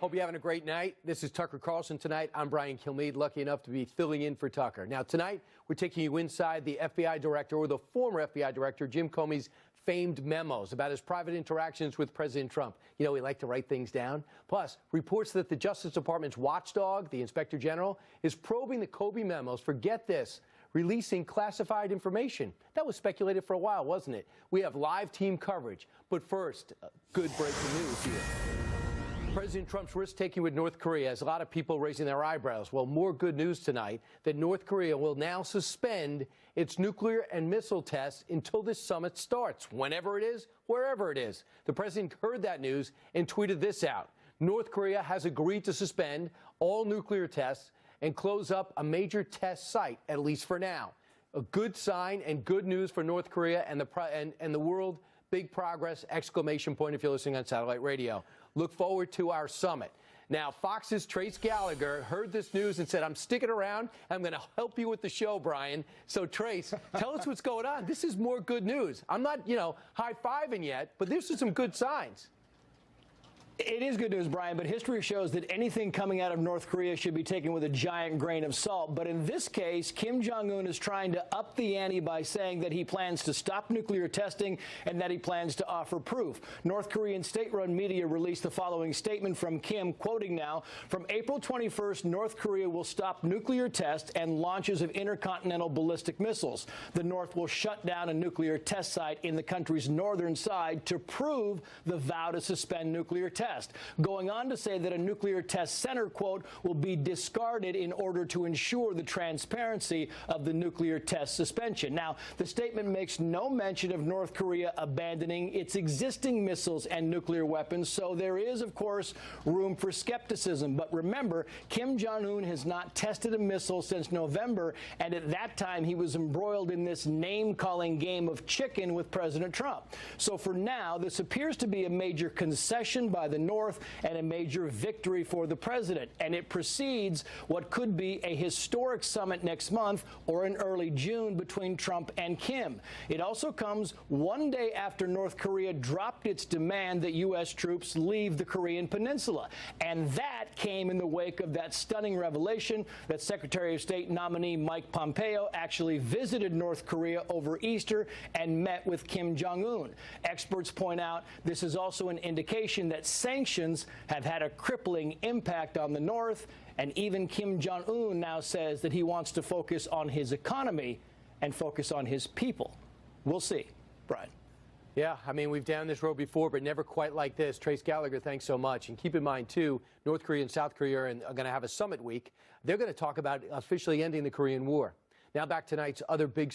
Hope you're having a great night. This is Tucker Carlson tonight. I'm Brian Kilmeade, lucky enough to be filling in for Tucker. Now, tonight, we're taking you inside the FBI director, or the former FBI director, Jim Comey's famed memos about his private interactions with President Trump. You know, he liked to write things down. Plus, reports that the Justice Department's watchdog, the Inspector General, is probing the Comey memos for, get this, releasing classified information. That was speculated for a while, wasn't it? We have live team coverage. But first, good breaking news here. President Trump's risk-taking with North Korea has a lot of people raising their eyebrows. Well, more good news tonight that North Korea will now suspend its nuclear and missile tests until this summit starts, whenever it is, wherever it is. The president heard that news and tweeted this out. North Korea has agreed to suspend all nuclear tests and close up a major test site, at least for now. A good sign and good news for North Korea and the world. Big progress, exclamation point if you're listening on satellite radio. Look forward to our summit. Now, Fox's Trace Gallagher heard this news and said, I'm sticking around. I'm going to help you with the show, Brian. So, Trace, tell us what's going on. This is more good news. I'm not, high-fiving yet, but this is some good signs. It is good news, Brian, but history shows that anything coming out of North Korea should be taken with a giant grain of salt. But in this case, Kim Jong-un is trying to up the ante by saying that he plans to stop nuclear testing and that he plans to offer proof. North Korean state-run media released the following statement from Kim, quoting now, from April 21st, North Korea will stop nuclear tests and launches of intercontinental ballistic missiles. The North will shut down a nuclear test site in the country's northern side to prove the vow to suspend nuclear tests. Going on to say that a nuclear test center, quote, will be discarded in order to ensure the transparency of the nuclear test suspension. Now, the statement makes no mention of North Korea abandoning its existing missiles and nuclear weapons, so there is, of course, room for skepticism. But remember, Kim Jong-un has not tested a missile since November, and at that time he was embroiled in this name-calling game of chicken with President Trump. So for now, this appears to be a major concession by the North and a major victory for the president. And it precedes what could be a historic summit next month or in early June between Trump and Kim. It also comes one day after North Korea dropped its demand that U.S. troops leave the Korean peninsula. And that came in the wake of that stunning revelation that Secretary of State nominee Mike Pompeo actually visited North Korea over Easter and met with Kim Jong-un. Experts point out this is also an indication that sanctions have had a crippling impact on the North, and even Kim Jong-un now says that he wants to focus on his economy and focus on his people. We'll see. Brian. Yeah, I mean, we've down this road before, but never quite like this. Trace Gallagher, thanks so much. And keep in mind, too, North Korea and South Korea are going to have a summit week. They're going to talk about officially ending the Korean War. Now back to tonight's other big